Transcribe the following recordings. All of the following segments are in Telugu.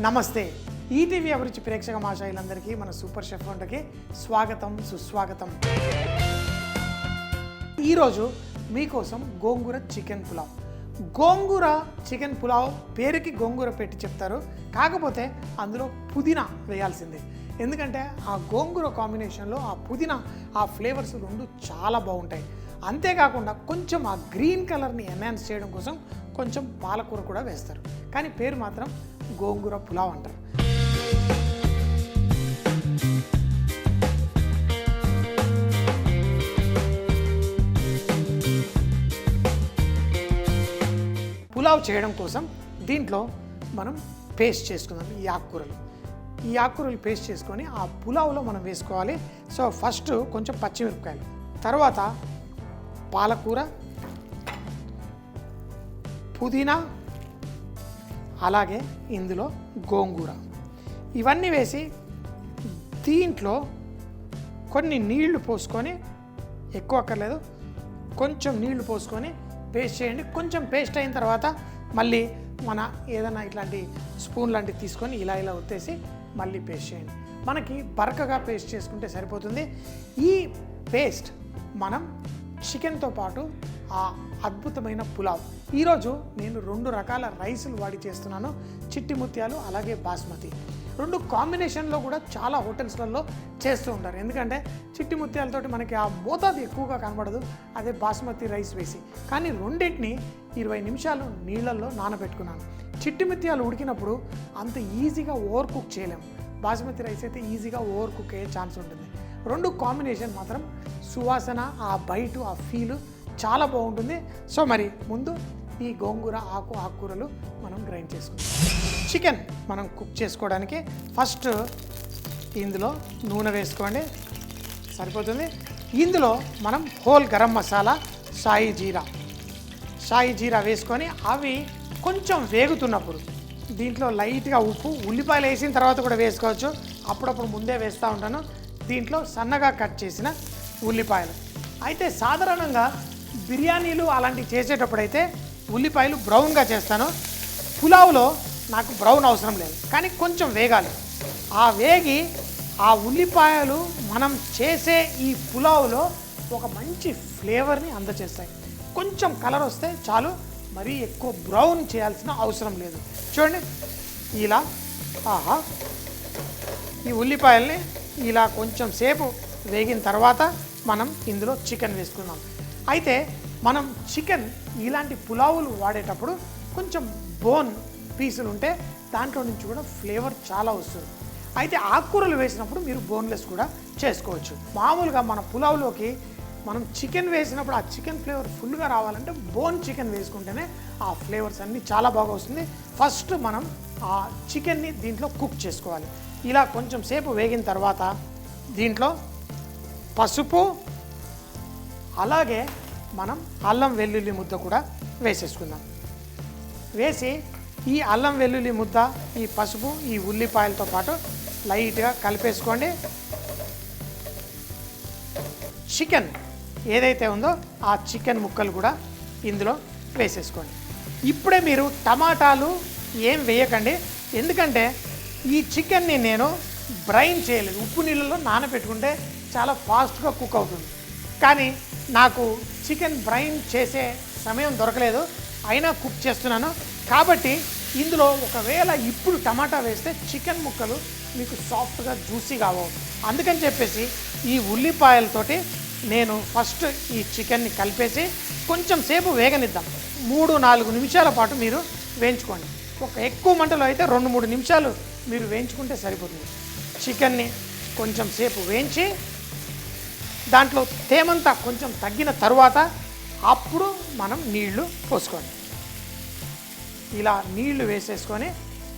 నమస్తే. ఈటీవీ అభిరుచి ప్రేక్షక మహాశయులందరికీ మన సూపర్ షెఫ్ వంటకి స్వాగతం, సుస్వాగతం. ఈరోజు మీకోసం గోంగూర చికెన్ పులావ్. గోంగూర చికెన్ పులావ్ పేరుకి గోంగూర పెట్టి చెప్తారు, కాకపోతే అందులో పుదీనా వేయాల్సిందే. ఎందుకంటే ఆ గోంగూర కాంబినేషన్లో ఆ పుదీనా ఆ ఫ్లేవర్స్ రెండు చాలా బాగుంటాయి. అంతేకాకుండా కొంచెం ఆ గ్రీన్ కలర్ని ఎన్హాన్స్ చేయడం కోసం కొంచెం పాలకూర కూడా వేస్తారు, కానీ పేరు మాత్రం గోంగూర పులావ్ అంటారు. పులావ్ చేయడం కోసం దీంట్లో మనం పేస్ట్ చేసుకుందాం. ఈ ఆకుకూరలు పేస్ట్ చేసుకొని ఆ పులావ్లో మనం వేసుకోవాలి. సో ఫస్ట్ కొంచెం పచ్చిమిరపకాయలు, తర్వాత పాలకూర, పుదీనా, అలాగే ఇందులో గోంగూర ఇవన్నీ వేసి దీంట్లో కొన్ని నీళ్లు పోసుకొని, ఎక్కువ అక్కర్లేదు, కొంచెం నీళ్లు పోసుకొని పేస్ట్ చేయండి. కొంచెం పేస్ట్ అయిన తర్వాత మళ్ళీ మన ఏదైనా ఇట్లాంటి స్పూన్ లాంటివి తీసుకొని ఇలా ఒత్తేసి మళ్ళీ పేస్ట్ చేయండి. మనకి బరకగా పేస్ట్ చేసుకుంటే సరిపోతుంది. ఈ పేస్ట్ మనం చికెన్తో పాటు ఆ అద్భుతమైన పులావ్. ఈరోజు నేను 2 రకాల రైసులు వాడి చేస్తున్నాను, చిట్టి ముత్యాలు అలాగే బాస్మతి. 2 కాంబినేషన్లో కూడా చాలా హోటల్స్లలో చేస్తూ ఉంటారు. ఎందుకంటే చిట్టి ముత్యాలతోటి మనకి ఆ మోతాదు ఎక్కువగా కనబడదు, అదే బాస్మతి రైస్ వేసి. కానీ రెండింటిని 20 నిమిషాలు నీళ్ళల్లో నానబెట్టుకున్నాను. చిట్టి ముత్యాలు ఉడికినప్పుడు అంత ఈజీగా ఓవర్ కుక్ చేయలేము, బాస్మతి రైస్ అయితే ఈజీగా ఓవర్ కుక్ అయ్యే ఛాన్స్ ఉంటుంది. 2 కాంబినేషన్ మాత్రం సువాసన, ఆ బయట ఆ ఫీలు చాలా బాగుంటుంది. సో మరి ముందు ఈ గోంగూర ఆకుకూరలు మనం గ్రైండ్ చేసుకుంటాం. చికెన్ మనం కుక్ చేసుకోవడానికి ఫస్ట్ ఇందులో నూనె వేసుకోండి, సరిపోతుంది. ఇందులో మనం హోల్ గరం మసాలా, సాయి జీరా వేసుకొని అవి కొంచెం వేగుతున్నప్పుడు దీంట్లో లైట్గా ఉప్పు, ఉల్లిపాయలు వేసిన తర్వాత కూడా వేసుకోవచ్చు, అప్పుడప్పుడు ముందే వేస్తూ ఉంటాను. దీంట్లో సన్నగా కట్ చేసిన ఉల్లిపాయలు. అయితే సాధారణంగా బిర్యానీలు అలాంటివి చేసేటప్పుడు అయితే ఉల్లిపాయలు బ్రౌన్గా చేస్తాను. పులావ్లో నాకు బ్రౌన్ అవసరం లేదు, కానీ కొంచెం వేగాలి. ఆ వేగి ఆ ఉల్లిపాయలు మనం చేసే ఈ పులావ్లో ఒక మంచి ఫ్లేవర్ని అందచేస్తాయి. కొంచెం కలర్ వస్తే చాలు, మరీ ఎక్కువ బ్రౌన్ చేయాల్సిన అవసరం లేదు. చూడండి, ఇలా ఈ ఉల్లిపాయల్ని ఇలా కొంచెం సేపు వేగిన తర్వాత మనం ఇందులో చికెన్ వేసుకుందాం. అయితే మనం చికెన్ ఇలాంటి పులావులు వాడేటప్పుడు కొంచెం బోన్ పీసులు ఉంటే దాంట్లో నుంచి కూడా ఫ్లేవర్ చాలా వస్తుంది. అయితే ఆకుకూరలు వేసినప్పుడు మీరు బోన్లెస్ కూడా చేసుకోవచ్చు. మామూలుగా మన పులావులోకి మనం చికెన్ వేసినప్పుడు ఆ చికెన్ ఫ్లేవర్ ఫుల్గా రావాలంటే బోన్ చికెన్ వేసుకుంటేనే ఆ ఫ్లేవర్స్ అన్నీ చాలా బాగా వస్తుంది. ఫస్ట్ మనం ఆ చికెన్ని దీంట్లో కుక్ చేసుకోవాలి. ఇలా కొంచెం సేపు వేగిన తర్వాత దీంట్లో పసుపు, అలాగే మనం అల్లం వెల్లుల్లి ముద్ద కూడా వేసేసుకుందాం. వేసి ఈ అల్లం వెల్లుల్లి ముద్ద, ఈ పసుపు, ఈ ఉల్లిపాయలతో పాటు లైట్గా కలిపేసుకోండి. చికెన్ ఏదైతే ఉందో ఆ చికెన్ ముక్కలు కూడా ఇందులో వేసేసుకోండి. ఇప్పుడే మీరు టమాటాలు ఏం వేయకండి, ఎందుకంటే ఈ చికెన్ని నేను బ్రైన్ చేయలేదు. ఉప్పు నీళ్ళలో నానబెట్టుకుంటే చాలా ఫాస్ట్గా కుక్ అవుతుంది, కానీ నాకు చికెన్ బ్రైన్ చేసే సమయం దొరకలేదు, అయినా కుక్ చేస్తున్నాను. కాబట్టి ఇందులో ఒకవేళ ఇప్పుడు టమాటా వేస్తే చికెన్ ముక్కలు మీకు సాఫ్ట్గా జ్యూసీగా అవ్వవు. అందుకని చెప్పేసి ఈ ఉల్లిపాయలతోటి నేను ఫస్ట్ ఈ చికెన్ని కలిపేసి కొంచెం సేపు వేగనిద్దాం. 3-4 నిమిషాల పాటు మీరు వేయించుకోండి. ఒక ఎక్కువ మంటలో అయితే 2-3 నిమిషాలు మీరు వేయించుకుంటే సరిపోతుంది. చికెన్ని కొంచెం సేపు వేయించి దాంట్లో తేమంతా కొంచెం తగ్గిన తర్వాత అప్పుడు మనం నీళ్లు పోసుకోండి. ఇలా నీళ్లు వేసేసుకొని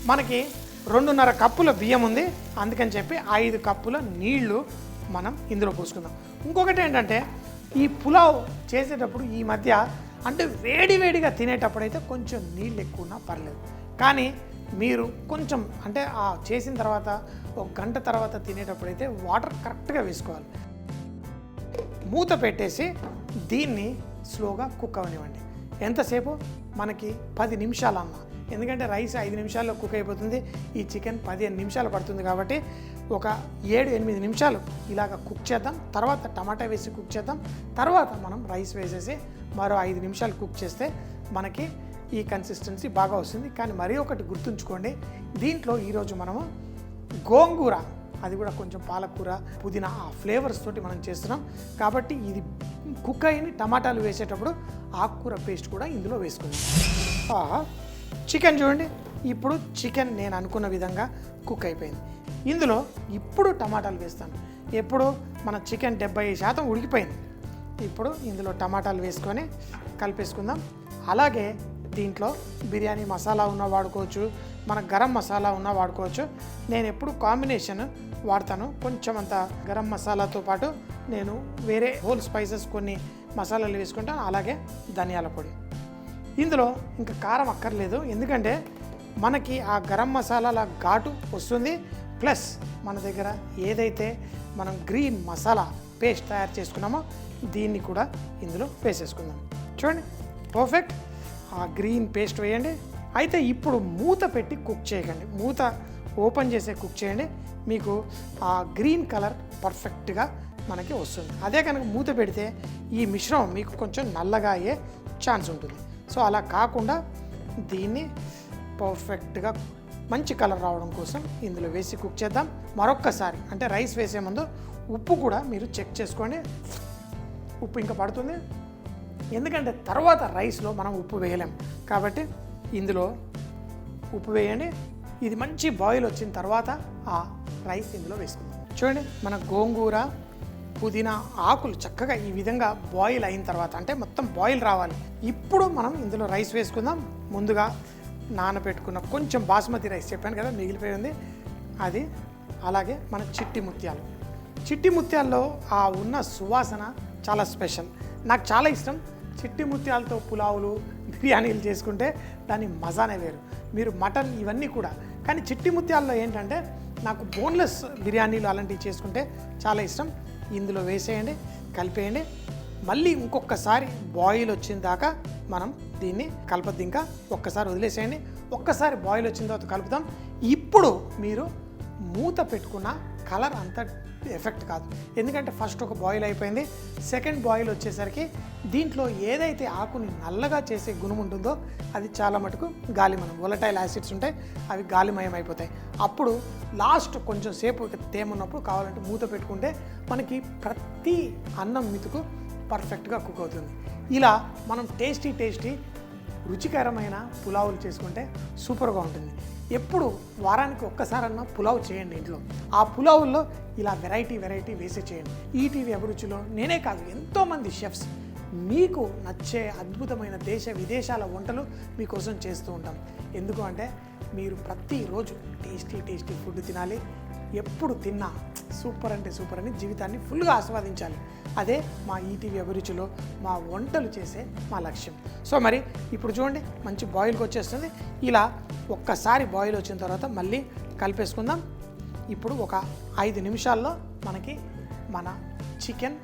మనకి 2.5 కప్పుల బియ్యం ఉంది, అందుకని చెప్పి 5 కప్పుల నీళ్లు మనం ఇందులో పోసుకుందాం. ఇంకొకటి ఏంటంటే ఈ పులావ్ చేసేటప్పుడు ఈ మధ్య అంటే వేడిగా తినేటప్పుడు అయితే కొంచెం నీళ్ళు ఎక్కువ ఉన్నా పర్లేదు, కానీ మీరు కొంచెం అంటే ఆ చేసిన తర్వాత 1 గంట తర్వాత తినేటప్పుడైతే వాటర్ కరెక్ట్గా వేసుకోవాలి. మూత పెట్టేసి దీన్ని స్లోగా కుక్ అవనివ్వండి. ఎంతసేపు మనకి 10 నిమిషాలన్నా ఎందుకంటే రైస్ 5 నిమిషాల్లో కుక్ అయిపోతుంది, ఈ చికెన్ 15 నిమిషాలు పడుతుంది. కాబట్టి ఒక 7-8 నిమిషాలు ఇలాగ కుక్ చేద్దాం. తర్వాత టమాటా వేసి కుక్ చేద్దాం. తర్వాత మనం రైస్ వేసేసి మరో 5 నిమిషాలు కుక్ చేస్తే మనకి ఈ కన్సిస్టెన్సీ బాగా వస్తుంది. కానీ మరీ ఒకటి గుర్తుంచుకోండి, దీంట్లో ఈరోజు మనము గోంగూర, అది కూడా కొంచెం పాలకూర, పుదీనా ఆ ఫ్లేవర్స్ తోటి మనం చేస్తున్నాం. కాబట్టి ఇది కుక్ అయిన టమాటాలు వేసేటప్పుడు ఆకుకూర పేస్ట్ కూడా ఇందులో వేసుకుందాం. చికెన్ చూడండి, ఇప్పుడు చికెన్ నేను అనుకున్న విధంగా కుక్ అయిపోయింది. ఇందులో ఇప్పుడు టమాటాలు వేస్తాను. ఎప్పుడు మన చికెన్ 70% ఉడికిపోయింది. ఇప్పుడు ఇందులో టమాటాలు వేసుకొని కలిపేసుకుందాం. అలాగే దీంట్లో బిర్యానీ మసాలా ఉన్నా వాడుకోవచ్చు, మన గరం మసాలా ఉన్నా వాడుకోవచ్చు. నేను ఎప్పుడు కాంబినేషన్ వాడతాను. కొంచెం అంత గరం మసాలాతో పాటు నేను వేరే హోల్ స్పైసెస్ కొన్ని మసాలాలు వేసుకుంటాను. అలాగే ధనియాల పొడి. ఇందులో ఇంకా కారం అక్కర్లేదు, ఎందుకంటే మనకి ఆ గరం మసాలాల ఘాటు వస్తుంది. ప్లస్ మన దగ్గర ఏదైతే మనం గ్రీన్ మసాలా పేస్ట్ తయారు చేసుకున్నామో దీన్ని కూడా ఇందులో వేసేసుకుందాం. చూడండి, పర్ఫెక్ట్. ఆ గ్రీన్ పేస్ట్ వేయండి. అయితే ఇప్పుడు మూత పెట్టి కుక్ చేయకండి, మూత ఓపెన్ చేసే కుక్ చేయండి. మీకు ఆ గ్రీన్ కలర్ పర్ఫెక్ట్గా మనకి వస్తుంది. అదే కనుక మూత పెడితే ఈ మిశ్రమం మీకు కొంచెం నల్లగా అయ్యే ఛాన్స్ ఉంటుంది. సో అలా కాకుండా దీన్ని పర్ఫెక్ట్గా మంచి కలర్ రావడం కోసం ఇందులో వేసి కుక్ చేద్దాం. మరొక్కసారి అంటే రైస్ వేసే ముందు ఉప్పు కూడా మీరు చెక్ చేసుకోండి. ఉప్పు ఇంకా పడుతుంది, ఎందుకంటే తర్వాత రైస్లో మనం ఉప్పు వేయలేం. కాబట్టి ఇందులో ఉప్పు వేయండి. ఇది మంచి బాయిల్ వచ్చిన తర్వాత ఆ రైస్ ఇందులో వేసుకుందాం. చూడండి, మన గోంగూర పుదీనా ఆకులు చక్కగా ఈ విధంగా బాయిల్ అయిన తర్వాత, అంటే మొత్తం బాయిల్ రావాలి. ఇప్పుడు మనం ఇందులో రైస్ వేసుకుందాం. ముందుగా నానబెట్టుకున్న కొంచెం బాస్మతి రైస్ చెప్పాను కదా మిగిలిపోయి ఉంది, అది. అలాగే మన చిట్టి ముత్యాలు. చిట్టి ముత్యాల్లో ఆ ఉన్న సువాసన చాలా స్పెషల్, నాకు చాలా ఇష్టం. చిట్టి ముత్యాలతో పులావులు బిర్యానీలు చేసుకుంటే దాని మజానే వేరు. మీరు మటన్ ఇవన్నీ కూడా, కానీ చిట్టి ముత్యాల్లో ఏంటంటే నాకు బోన్లెస్ బిర్యానీలు అలాంటివి చేసుకుంటే చాలా ఇష్టం. ఇందులో వేసేయండి, కలిపేయండి. మళ్ళీ ఇంకొకసారి బాయిల్ వచ్చిన దాకా మనం దీన్ని కలపద్దు, ఇంకా ఒక్కసారి వదిలేసేయండి. ఒక్కసారి బాయిల్ వచ్చిన తర్వాత కలుపుతాం. ఇప్పుడు మీరు మూత పెట్టుకున్న కలర్ అంత ఎఫెక్ట్ కాదు, ఎందుకంటే ఫస్ట్ ఒక బాయిల్ అయిపోయింది. సెకండ్ బాయిల్ వచ్చేసరికి దీంట్లో ఏదైతే ఆకుని నల్లగా చేసే గుణం ఉంటుందో అది చాలా మటుకు గాలిమయం, వొలటైల్ యాసిడ్స్ ఉంటాయి, అవి గాలిమయం అయిపోతాయి. అప్పుడు లాస్ట్ కొంచెం సేపు తేమున్నప్పుడు కావాలంటే మూత పెట్టుకుంటే మనకి ప్రతి అన్నం మితుకు పర్ఫెక్ట్గా కుక్ అవుతుంది. ఇలా మనం టేస్టీ రుచికరమైన పులావులు చేసుకుంటే సూపర్గా ఉంటుంది. ఎప్పుడు వారానికి ఒక్కసారన్నా పులావ్ చేయండి ఇంట్లో. ఆ పులావుల్లో ఇలా వెరైటీ వేసి చేయండి. ఈటీవీ అభిరుచిలో నేనే కాదు, ఎంతోమంది షెఫ్స్ మీకు నచ్చే అద్భుతమైన దేశ విదేశాల వంటలు మీకోసం చేస్తూ ఉంటాం. ఎందుకు అంటే మీరు ప్రతిరోజు టేస్టీ ఫుడ్ తినాలి. ఎప్పుడు తిన్నా సూపర్ అంటే సూపర్ అని జీవితాన్ని ఫుల్గా ఆస్వాదించాలి. అదే మా ఈటీవీ అభిరుచిలో మా వంటలు చేసే మా లక్ష్యం. సో మరి ఇప్పుడు చూడండి, మంచి బాయిల్కి వచ్చేస్తుంది. ఇలా ఒక్కసారి బాయిల్ వచ్చిన తర్వాత మళ్ళీ కలిపేసుకుందాం. ఇప్పుడు ఒక 5 నిమిషాల్లో మనకి మన చికెన్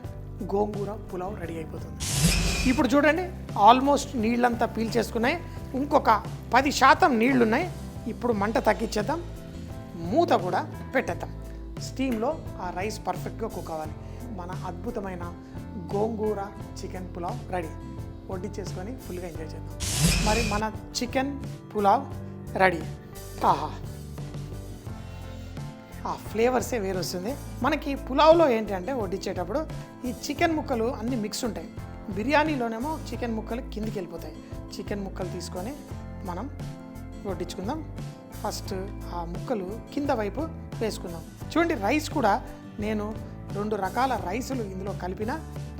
గోంగూర పులావ్ రెడీ అయిపోతుంది. ఇప్పుడు చూడండి, ఆల్మోస్ట్ నీళ్ళంతా పీల్చేసుకున్నాయి. ఇంకొక 10% నీళ్ళు ఉన్నాయి. ఇప్పుడు మంట తగ్గించేద్దాం, మూత కూడా పెట్టేద్దాం. స్టీమ్లో ఆ రైస్ పర్ఫెక్ట్గా కుక్ అవ్వాలి. మన అద్భుతమైన గోంగూర చికెన్ పులావ్ రెడీ. వడ్డించేసుకొని ఫుల్గా ఎంజాయ్ చేద్దాం. మరి మన చికెన్ పులావ్ రెడీ. ఆహా, ఆ ఫ్లేవర్సే వేరు వస్తుంది. మనకి పులావ్లో ఏంటంటే వడ్డించేటప్పుడు ఈ చికెన్ ముక్కలు అన్నీ మిక్స్ ఉంటాయి. బిర్యానీలోనేమో చికెన్ ముక్కలు కిందికి వెళ్ళిపోతాయి. చికెన్ ముక్కలు తీసుకొని మనం వడ్డించుకుందాం. ఫస్ట్ ఆ ముక్కలు కింద వైపు వేసుకుందాం. చూడండి, రైస్ కూడా నేను 2 రకాల రైసులు ఇందులో కలిపిన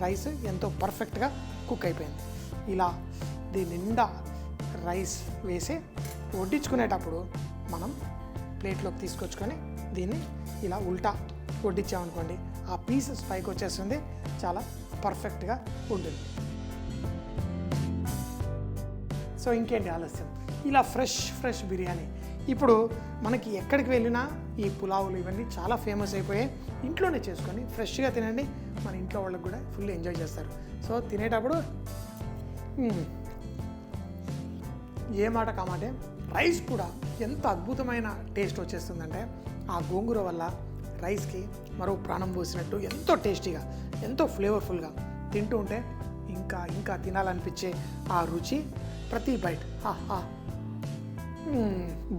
రైస్ ఎంతో పర్ఫెక్ట్గా కుక్ అయిపోయింది. ఇలా దీని నిండా రైస్ వేసి వడ్డించుకునేటప్పుడు మనం ప్లేట్లోకి తీసుకొచ్చుకొని దీన్ని ఇలా ఉల్టా వడ్డించామనుకోండి, ఆ పీసెస్ పైకి వచ్చేస్తుంది, చాలా పర్ఫెక్ట్గా ఉంటుంది. సో ఇంకేంటి ఆలస్యం, ఇలా ఫ్రెష్ బిర్యానీ. ఇప్పుడు మనకి ఎక్కడికి వెళ్ళినా ఈ పులావులు ఇవన్నీ చాలా ఫేమస్ అయిపోయాయి. ఇంట్లోనే చేసుకొని ఫ్రెష్గా తినండి, మన ఇంట్లో వాళ్ళకి కూడా ఫుల్ ఎంజాయ్ చేస్తారు. సో తినేటప్పుడు ఏ మాట కామాటే రైస్ కూడా ఎంత అద్భుతమైన టేస్ట్ వచ్చేస్తుందంటే ఆ గోంగూర వల్ల రైస్కి మరో ప్రాణం పోసినట్టు ఎంతో టేస్టీగా, ఎంతో ఫ్లేవర్ఫుల్గా తింటూ ఉంటే ఇంకా ఇంకా తినాలనిపించే ఆ రుచి ప్రతి బైట్.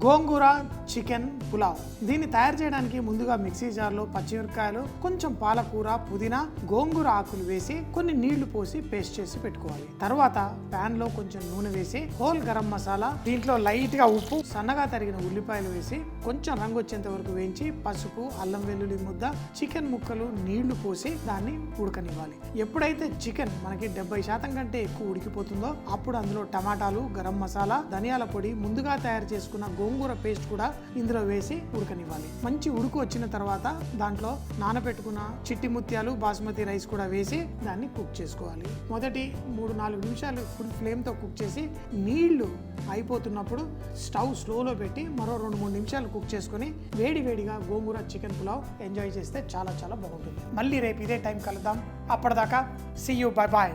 గోంగూర చికెన్ పులావ్. దీన్ని తయారు చేయడానికి ముందుగా మిక్సీ జార్లో పచ్చిమిరపకాయలు, కొంచెం పాలకూర, పుదీనా, గోంగూర ఆకులు వేసి కొన్ని నీళ్లు పోసి పేస్ట్ చేసి పెట్టుకోవాలి. తర్వాత పాన్ లో కొంచెం నూనె వేసి హోల్ గరం మసాలా, దీంట్లో లైట్ గా ఉప్పు, సన్నగా తరిగిన ఉల్లిపాయలు వేసి కొంచెం రంగు వచ్చేంత వరకు వేయించి పసుపు, అల్లం వెల్లుల్లి ముద్ద, చికెన్ ముక్కలు, నీళ్లు పోసి దాన్ని ఉడకనివ్వాలి. ఎప్పుడైతే చికెన్ మనకి 70% కంటే ఎక్కువ ఉడికిపోతుందో అప్పుడు అందులో టమాటాలు, గరం మసాలా, ధనియాల పొడి, ముందుగా తయారు చేసుకున్న గోంగూర పేస్ట్ కూడా ఇందులో వేసి ఉడకనివ్వాలి. మంచి ఉడుకు వచ్చిన తర్వాత దాంట్లో నానబెట్టుకున్న చిట్టి ముత్యాలు, బాస్మతి రైస్ కూడా వేసి దాన్ని కుక్ చేసుకోవాలి. మొదటి 3-4 నిమిషాలు ఫుల్ ఫ్లేమ్ తో కుక్ చేసి నీళ్లు అయిపోతున్నప్పుడు స్టవ్ స్లోలో పెట్టి మరో 2-3 నిమిషాలు కుక్ చేసుకుని వేడివేడిగా గోంగూర చికెన్ పులావ్ ఎంజాయ్ చేస్తే చాలా చాలా బాగుంటుంది. మళ్ళీ రేపు ఇదే టైం కలుద్దాం. అప్పటిదాకా సీ యూ, బై బాయ్.